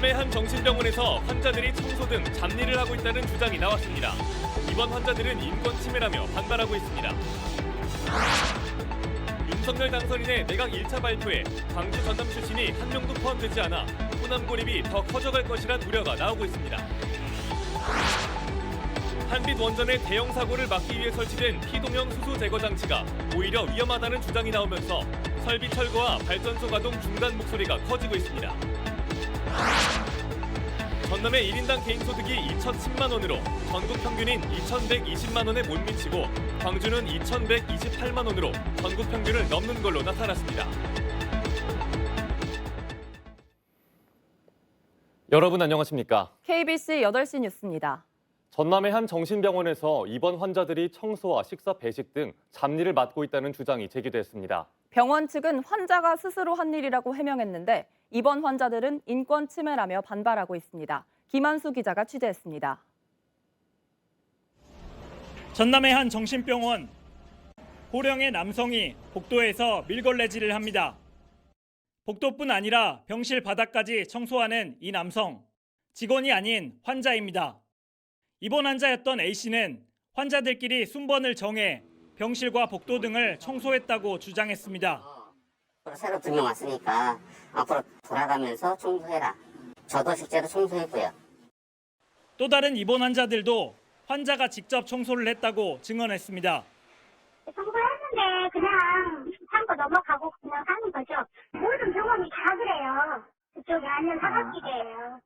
전남의 한 정신병원에서 환자들이 청소 등 잡일을 하고 있다는 주장이 나왔습니다. 이번 환자들은 인권 침해라며 반발하고 있습니다. 윤석열 당선인의 내각 1차 발표에 광주 전남 출신이 한 명도 포함되지 않아 호남 고립이 더 커져갈 것이란 우려가 나오고 있습니다. 한빛 원전의 대형 사고를 막기 위해 설치된 피동형 수소 제거 장치가 오히려 위험하다는 주장이 나오면서 설비 철거와 발전소 가동 중단 목소리가 커지고 있습니다. 전남의 1인당 개인소득이 2,010만 원으로 전국 평균인 2,120만 원에 못 미치고 광주는 2,128만 원으로 전국 평균을 넘는 걸로 나타났습니다. 여러분 안녕하십니까? KBC 8시 뉴스입니다. 전남의 한 정신병원에서 입원 환자들이 청소와 식사 배식 등 잡일을 맡고 있다는 주장이 제기됐습니다. 병원 측은 환자가 스스로 한 일이라고 해명했는데 입원 환자들은 인권 침해라며 반발하고 있습니다. 김한수 기자가 취재했습니다. 전남의 한 정신병원. 고령의 남성이 복도에서 밀걸레질을 합니다. 복도뿐 아니라 병실 바닥까지 청소하는 이 남성. 직원이 아닌 환자입니다. 입원 환자였던 A씨는 환자들끼리 순번을 정해 병실과 복도 등을 청소했다고 주장했습니다. 새로 2명 왔으니까 앞으로 돌아가면서 청소해라. 저도 실제로 청소했고요. 또 다른 입원 환자들도 환자가 직접 청소를 했다고 증언했습니다. 청소했는데 그냥 참고 넘어가고 그냥 하는 거죠. 모든 병원이 다 그래요. 그쪽이 완전 사각지대예요.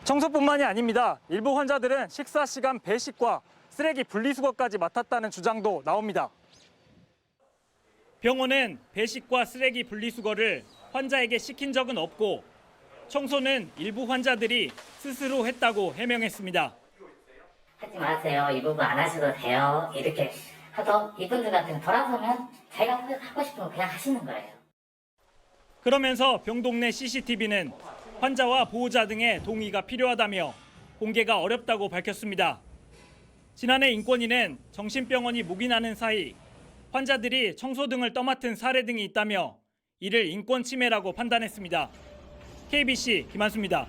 청소뿐만이 아닙니다. 일부 환자들은 식사 시간 배식과 쓰레기 분리수거까지 맡았다는 주장도 나옵니다. 병원은 배식과 쓰레기 분리수거를 환자에게 시킨 적은 없고 청소는 일부 환자들이 스스로 했다고 해명했습니다. 하지 마세요. 이 부분 안 하셔도 돼요. 이렇게 하도 이분들 같은 돌아서면 자기가 하고 싶은 거 그냥 하시는 거예요. 그러면서 병동 내 CCTV는 환자와 보호자 등의 동의가 필요하다며 공개가 어렵다고 밝혔습니다. 지난해 인권위는 정신병원이 묵인하는 사이 환자들이 청소 등을 떠맡은 사례 등이 있다며 이를 인권 침해라고 판단했습니다. KBC 김한수입니다.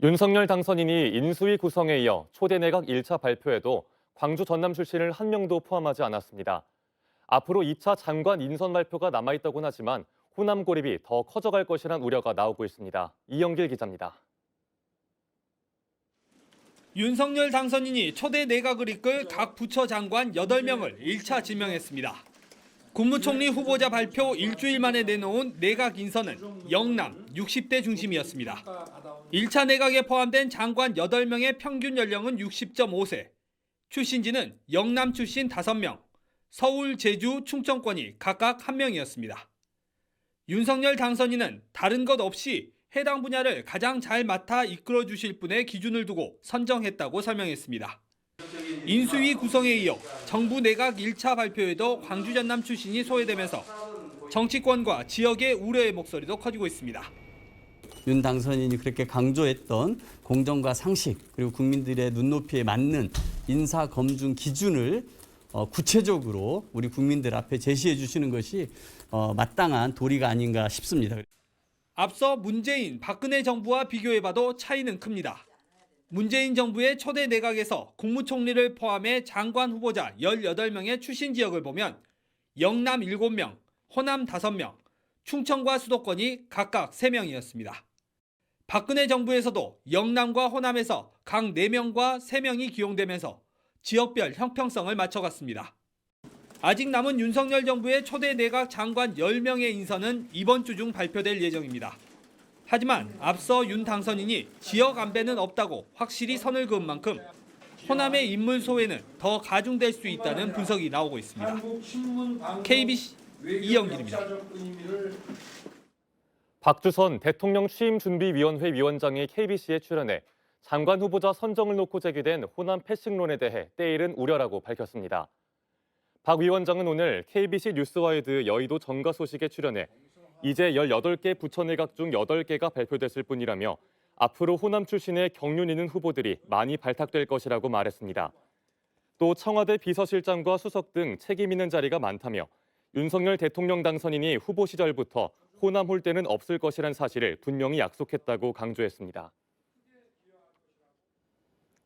윤석열 당선인이 인수위 구성에 이어 초대 내각 1차 발표에도 광주 전남 출신을 한 명도 포함하지 않았습니다. 앞으로 2차 장관 인선 발표가 남아있다고는 하지만 호남 고립이 더 커져갈 것이란 우려가 나오고 있습니다. 이영길 기자입니다. 윤석열 당선인이 초대 내각을 이끌 각 부처 장관 8명을 1차 지명했습니다. 국무총리 후보자 발표 일주일 만에 내놓은 내각 인선은 영남 60대 중심이었습니다. 1차 내각에 포함된 장관 8명의 평균 연령은 60.5세, 출신지는 영남 출신 5명, 서울, 제주, 충청권이 각각 1명이었습니다. 윤석열 당선인은 다른 것 없이 해당 분야를 가장 잘 맡아 이끌어 주실 분의 기준을 두고 선정했다고 설명했습니다. 인수위 구성에 이어 정부 내각 1차 발표에도 광주 전남 출신이 소외되면서 정치권과 지역의 우려의 목소리도 커지고 있습니다. 윤 당선인이 그렇게 강조했던 공정과 상식 그리고 국민들의 눈높이에 맞는 인사 검증 기준을 구체적으로 우리 국민들 앞에 제시해 주시는 것이 마땅한 도리가 아닌가 싶습니다. 앞서 문재인, 박근혜 정부와 비교해봐도 차이는 큽니다. 문재인 정부의 초대 내각에서 국무총리를 포함해 장관 후보자 18명의 출신 지역을 보면 영남 7명, 호남 5명, 충청과 수도권이 각각 3명이었습니다. 박근혜 정부에서도 영남과 호남에서 각 4명과 3명이 기용되면서 지역별 형평성을 맞춰갔습니다. 아직 남은 윤석열 정부의 초대 내각 장관 10명의 인선은 이번 주 중 발표될 예정입니다. 하지만 앞서 윤 당선인이 지역 안배는 없다고 확실히 선을 그은 만큼 호남의 인물 소외는 더 가중될 수 있다는 분석이 나오고 있습니다. KBC 이영길입니다. 박주선 대통령 취임준비위원회 위원장이 KBC에 출연해 장관 후보자 선정을 놓고 제기된 호남 패싱론에 대해 때이른 우려라고 밝혔습니다. 박 위원장은 오늘 KBC 뉴스와이드 여의도 정가 소식에 출연해 이제 18개 부처 내각 중 8개가 발표됐을 뿐이라며 앞으로 호남 출신의 경륜 있는 후보들이 많이 발탁될 것이라고 말했습니다. 또 청와대 비서실장과 수석 등 책임 있는 자리가 많다며 윤석열 대통령 당선인이 후보 시절부터 호남 홀대는 없을 것이란 사실을 분명히 약속했다고 강조했습니다.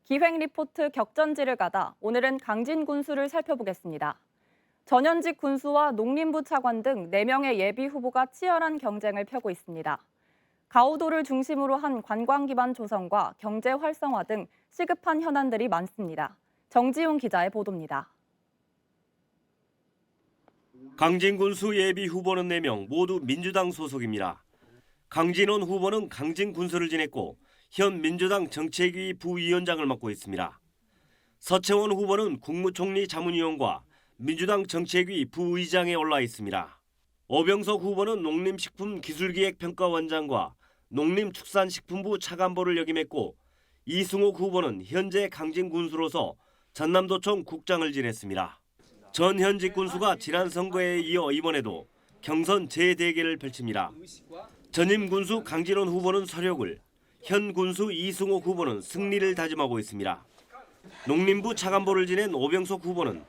기획 리포트 격전지를 가다 오늘은 강진 군수를 살펴보겠습니다. 전현직 군수와 농림부 차관 등 4명의 예비 후보가 치열한 경쟁을 펴고 있습니다. 가우도를 중심으로 한 관광 기반 조성과 경제 활성화 등 시급한 현안들이 많습니다. 정지용 기자의 보도입니다. 강진 군수 예비 후보는 4명 모두 민주당 소속입니다. 강진원 후보는 강진 군수를 지냈고 현 민주당 정책위 부위원장을 맡고 있습니다. 서채원 후보는 국무총리 자문위원과 민주당 정책위 부의장에 올라 있습니다. 오병석 후보는 농림식품기술기획평가원장과 농림축산식품부 차관보를 역임했고 이승옥 후보는 현재 강진 군수로서 전남도청 국장을 지냈습니다. 전현직 군수가 지난 선거에 이어 이번에도 경선 재대결을 펼칩니다. 전임 군수 강진원 후보는 서력을, 현 군수 이승옥 후보는 승리를 다짐하고 있습니다. 농림부 차관보를 지낸 오병석 후보는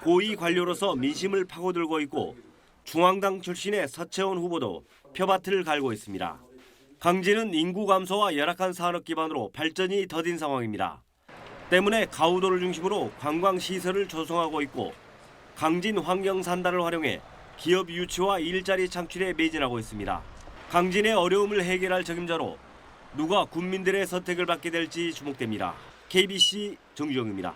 고위 관료로서 민심을 파고들고 있고 중앙당 출신의 서채원 후보도 표밭을 갈고 있습니다. 강진은 인구 감소와 열악한 산업 기반으로 발전이 더딘 상황입니다. 때문에 가우도를 중심으로 관광시설을 조성하고 있고 강진 환경산단을 활용해 기업 유치와 일자리 창출에 매진하고 있습니다. 강진의 어려움을 해결할 적임자로 누가 국민들의 선택을 받게 될지 주목됩니다. KBC 정주영입니다.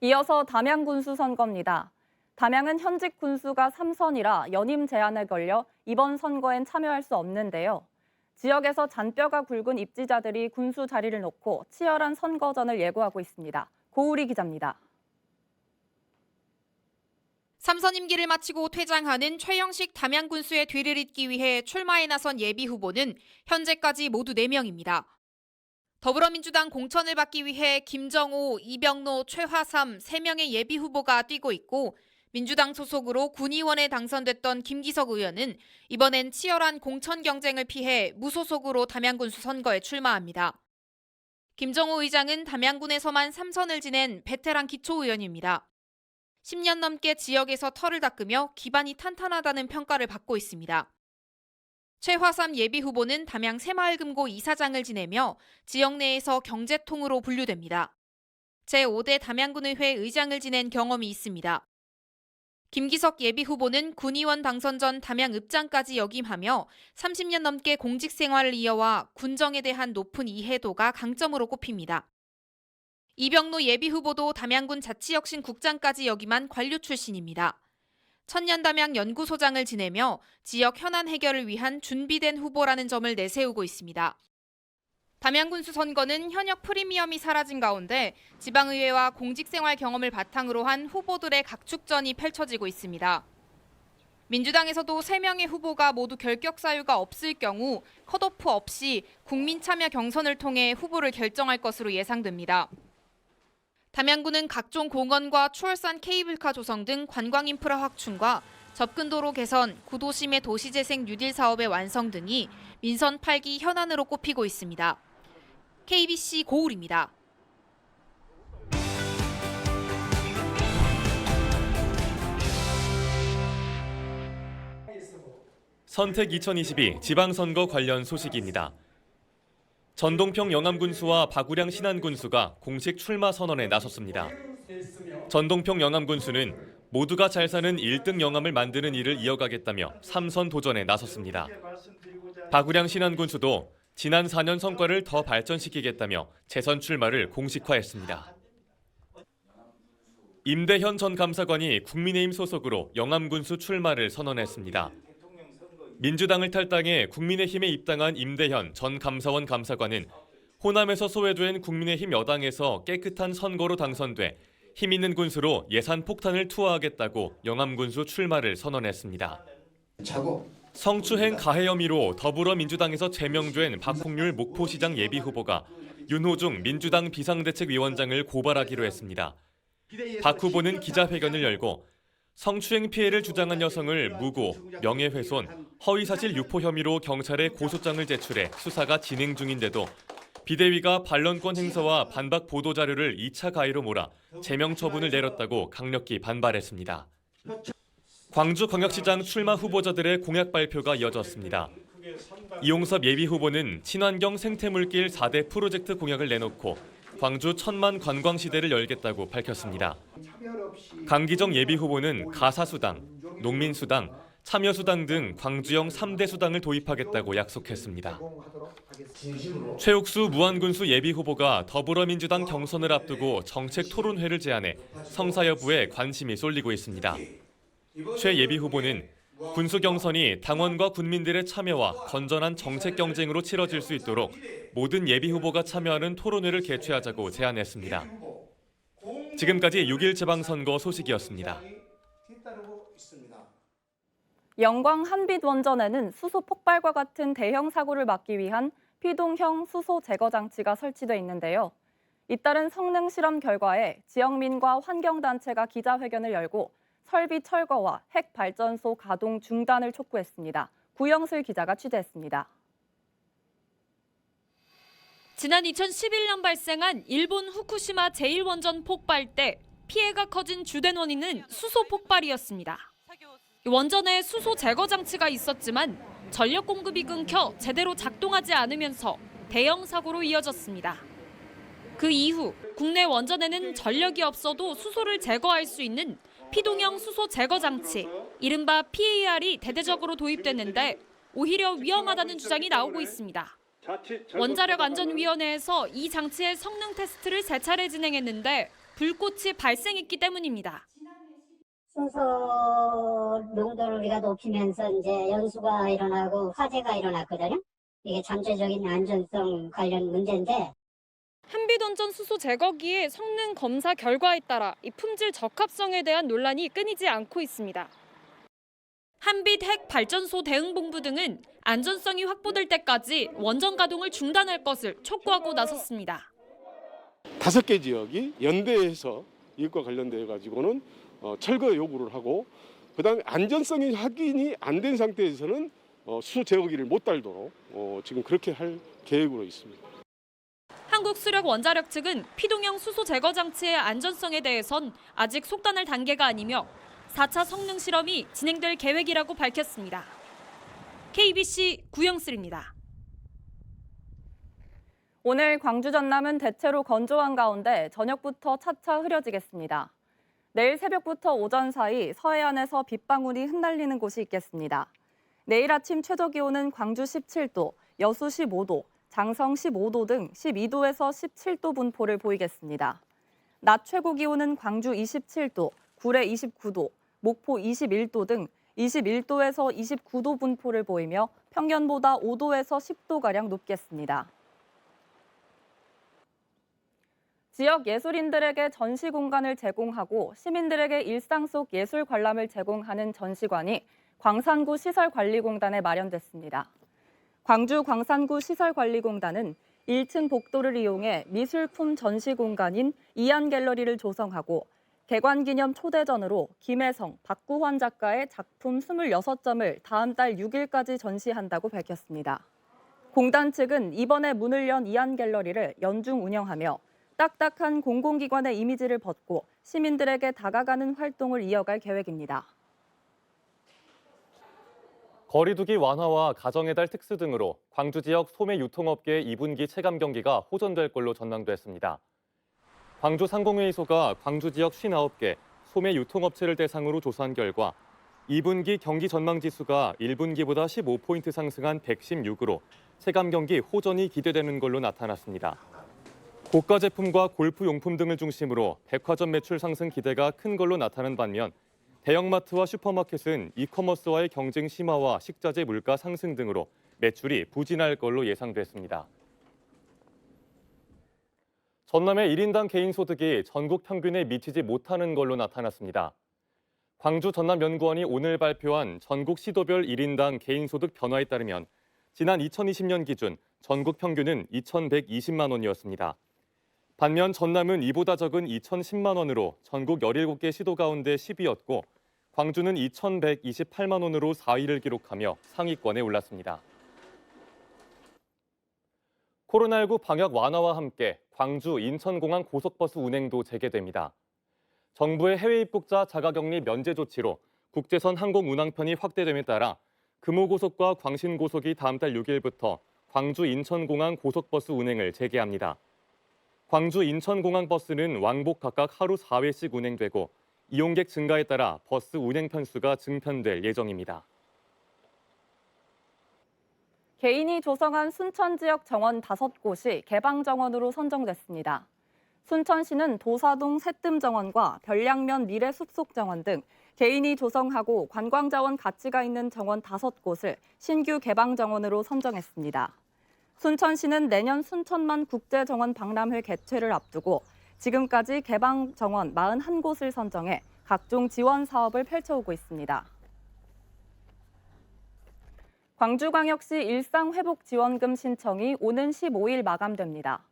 이어서 담양 군수 선거입니다. 담양은 현직 군수가 3선이라 연임 제한에 걸려 이번 선거엔 참여할 수 없는데요. 지역에서 잔뼈가 굵은 입지자들이 군수 자리를 놓고 치열한 선거전을 예고하고 있습니다. 고우리 기자입니다. 3선 임기를 마치고 퇴장하는 최영식 담양 군수의 뒤를 잇기 위해 출마에 나선 예비 후보는 현재까지 모두 4명입니다. 더불어민주당 공천을 받기 위해 김정호, 이병노, 최화삼 3명의 예비 후보가 뛰고 있고 민주당 소속으로 군의원에 당선됐던 김기석 의원은 이번엔 치열한 공천 경쟁을 피해 무소속으로 담양군수 선거에 출마합니다. 김정호 의장은 담양군에서만 3선을 지낸 베테랑 기초의원입니다. 10년 넘게 지역에서 털을 닦으며 기반이 탄탄하다는 평가를 받고 있습니다. 최화삼 예비 후보는 담양 새마을금고 이사장을 지내며 지역 내에서 경제통으로 분류됩니다. 제5대 담양군의회 의장을 지낸 경험이 있습니다. 김기석 예비 후보는 군의원 당선 전 담양읍장까지 역임하며 30년 넘게 공직 생활을 이어와 군정에 대한 높은 이해도가 강점으로 꼽힙니다. 이병노 예비 후보도 담양군 자치혁신국장까지 역임한 관료 출신입니다. 천년담양 연구소장을 지내며 지역 현안 해결을 위한 준비된 후보라는 점을 내세우고 있습니다. 담양군수 선거는 현역 프리미엄이 사라진 가운데 지방의회와 공직생활 경험을 바탕으로 한 후보들의 각축전이 펼쳐지고 있습니다. 민주당에서도 3명의 후보가 모두 결격 사유가 없을 경우 컷오프 없이 국민참여 경선을 통해 후보를 결정할 것으로 예상됩니다. 담양군은 각종 공원과 추월산 케이블카 조성 등 관광 인프라 확충과 접근도로 개선, 구도심의 도시재생 뉴딜 사업의 완성 등이 민선 8기 현안으로 꼽히고 있습니다. KBC 고울입니다. 선택 2022 지방선거 관련 소식입니다. 전동평 영암군수와 박우량 신안군수가 공식 출마 선언에 나섰습니다. 전동평 영암군수는 모두가 잘 사는 1등 영암을 만드는 일을 이어가겠다며 3선 도전에 나섰습니다. 박우량 신안군수도 지난 4년 성과를 더 발전시키겠다며 재선 출마를 공식화했습니다. 임대현 전 감사관이 국민의힘 소속으로 영암군수 출마를 선언했습니다. 민주당을 탈당해 국민의힘에 입당한 임대현 전 감사원 감사관은 호남에서 소외된 국민의힘 여당에서 깨끗한 선거로 당선돼 힘 있는 군수로 예산 폭탄을 투하하겠다고 영암군수 출마를 선언했습니다. 성추행 가해 혐의로 더불어민주당에서 제명된 박홍률 목포시장 예비후보가 윤호중 민주당 비상대책위원장을 고발하기로 했습니다. 박 후보는 기자회견을 열고 성추행 피해를 주장한 여성을 무고, 명예훼손, 허위사실 유포 혐의로 경찰에 고소장을 제출해 수사가 진행 중인데도 비대위가 반론권 행사와 반박 보도자료를 2차 가해로 몰아 제명 처분을 내렸다고 강력히 반발했습니다. 광주광역시장 출마 후보자들의 공약 발표가 이어졌습니다. 이용섭 예비후보는 친환경 생태물길 4대 프로젝트 공약을 내놓고 광주 1000만 관광시대를 열겠다고 밝혔습니다. 강기정 예비후보는 가사수당, 농민수당, 참여수당 등 광주형 3대 수당을 도입하겠다고 약속했습니다. 최옥수 무안군수 예비후보가 더불어민주당 경선을 앞두고 정책 토론회를 제안해 성사 여부에 관심이 쏠리고 있습니다. 최 예비후보는 군수 경선이 당원과 군민들의 참여와 건전한 정책 경쟁으로 치러질 수 있도록 모든 예비후보가 참여하는 토론회를 개최하자고 제안했습니다. 지금까지 6일 지방선거 소식이었습니다. 영광 한빛 원전에는 수소 폭발과 같은 대형 사고를 막기 위한 피동형 수소 제거 장치가 설치돼 있는데요. 잇따른 성능 실험 결과에 지역민과 환경단체가 기자회견을 열고 설비 철거와 핵 발전소 가동 중단을 촉구했습니다. 구영슬 기자가 취재했습니다. 지난 2011년 발생한 일본 후쿠시마 제1원전 폭발 때 피해가 커진 주된 원인은 수소 폭발이었습니다. 원전에 수소 제거 장치가 있었지만 전력 공급이 끊겨 제대로 작동하지 않으면서 대형 사고로 이어졌습니다. 그 이후 국내 원전에는 전력이 없어도 수소를 제거할 수 있는 피동형 수소 제거 장치, 이른바 PAR이 대대적으로 도입됐는데 오히려 위험하다는 주장이 나오고 있습니다. 원자력안전위원회에서 이 장치의 성능 테스트를 3차례 진행했는데 불꽃이 발생했기 때문입니다. 수소 농도를 우리가 높이면서 이제 연수가 일어나고 화재가 일어났거든요. 이게 잠재적인 안전성 관련 문제인데 한빛원전 수소 제거기의 성능 검사 결과에 따라 이 품질 적합성에 대한 논란이 끊이지 않고 있습니다. 한빛 핵 발전소 대응본부 등은 안전성이 확보될 때까지 원전 가동을 중단할 것을 촉구하고 나섰습니다. 5개 지역이 연대해서 이것과 관련돼 가지고는 철거 요구를 하고, 그다음에 안전성이 확인이 안 된 상태에서는 수소 제거기를 못 달도록 지금 그렇게 할 계획으로 있습니다. 한국수력원자력 측은 피동형 수소 제거 장치의 안전성에 대해선 아직 속단할 단계가 아니며 4차 성능 실험이 진행될 계획이라고 밝혔습니다. KBC 구영슬입니다. 오늘 광주 전남은 대체로 건조한 가운데 저녁부터 차차 흐려지겠습니다. 내일 새벽부터 오전 사이 서해안에서 빗방울이 흩날리는 곳이 있겠습니다. 내일 아침 최저 기온은 광주 17도, 여수 15도, 장성 15도 등 12도에서 17도 분포를 보이겠습니다. 낮 최고 기온은 광주 27도, 구례 29도, 목포 21도 등 21도에서 29도 분포를 보이며 평년보다 5도에서 10도가량 높겠습니다. 지역 예술인들에게 전시 공간을 제공하고 시민들에게 일상 속 예술 관람을 제공하는 전시관이 광산구 시설관리공단에 마련됐습니다. 광주 광산구 시설관리공단은 1층 복도를 이용해 미술품 전시 공간인 이안갤러리를 조성하고 개관 기념 초대전으로 김혜성, 박구환 작가의 작품 26점을 다음 달 6일까지 전시한다고 밝혔습니다. 공단 측은 이번에 문을 연 이안갤러리를 연중 운영하며 딱딱한 공공기관의 이미지를 벗고 시민들에게 다가가는 활동을 이어갈 계획입니다. 거리두기 완화와 가정의 달 특수 등으로 광주 지역 소매 유통업계의 2분기 체감 경기가 호전될 걸로 전망됐습니다. 광주 상공회의소가 광주 지역 59개 소매 유통업체를 대상으로 조사한 결과 2분기 경기 전망 지수가 1분기보다 15포인트 상승한 116으로 체감 경기 호전이 기대되는 걸로 나타났습니다. 고가 제품과 골프 용품 등을 중심으로 백화점 매출 상승 기대가 큰 걸로 나타난 반면 대형마트와 슈퍼마켓은 이커머스와의 경쟁 심화와 식자재 물가 상승 등으로 매출이 부진할 걸로 예상됐습니다. 전남의 1인당 개인 소득이 전국 평균에 미치지 못하는 걸로 나타났습니다. 광주 전남연구원이 오늘 발표한 전국 시도별 1인당 개인 소득 변화에 따르면 지난 2020년 기준 전국 평균은 2,120만 원이었습니다. 반면 전남은 이보다 적은 2,010만 원으로 전국 17개 시도 가운데 10위였고 광주는 2,128만 원으로 4위를 기록하며 상위권에 올랐습니다. 코로나19 방역 완화와 함께 광주 인천공항 고속버스 운행도 재개됩니다. 정부의 해외 입국자 자가격리 면제 조치로 국제선 항공 운항편이 확대됨에 따라 금호고속과 광신고속이 다음 달 6일부터 광주 인천공항 고속버스 운행을 재개합니다. 광주 인천공항 버스는 왕복 각각 하루 4회씩 운행되고 이용객 증가에 따라 버스 운행 편수가 증편될 예정입니다. 개인이 조성한 순천 지역 정원 5곳이 개방 정원으로 선정됐습니다. 순천시는 도사동 새뜸정원과 별량면 미래숲속정원 등 개인이 조성하고 관광자원 가치가 있는 정원 5곳을 신규 개방 정원으로 선정했습니다. 순천시는 내년 순천만 국제정원 박람회 개최를 앞두고 지금까지 개방 정원 41곳을 선정해 각종 지원 사업을 펼쳐오고 있습니다. 광주광역시 일상회복지원금 신청이 오는 15일 마감됩니다.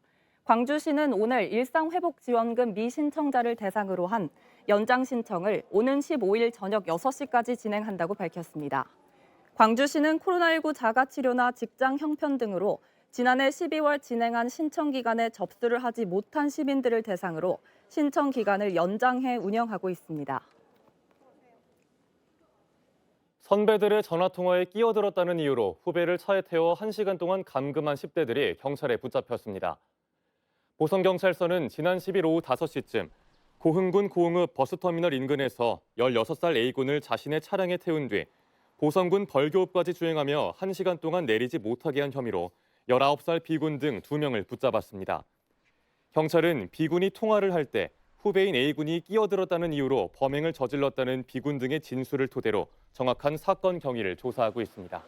광주시는 오늘 일상회복지원금 미신청자를 대상으로 한 연장 신청을 오는 15일 저녁 6시까지 진행한다고 밝혔습니다. 광주시는 코로나19 자가치료나 직장 형편 등으로 지난해 12월 진행한 신청 기간에 접수를 하지 못한 시민들을 대상으로 신청 기간을 연장해 운영하고 있습니다. 선배들의 전화통화에 끼어들었다는 이유로 후배를 차에 태워 1시간 동안 감금한 10대들이 경찰에 붙잡혔습니다. 보성경찰서는 지난 10일 오후 5시쯤 고흥군 고흥읍 버스터미널 인근에서 16살 A군을 자신의 차량에 태운 뒤 보성군 벌교읍까지 주행하며 1시간 동안 내리지 못하게 한 혐의로 19살 B군 등 2명을 붙잡았습니다. 경찰은 B군이 통화를 할 때 후배인 A군이 끼어들었다는 이유로 범행을 저질렀다는 B군 등의 진술을 토대로 정확한 사건 경위를 조사하고 있습니다.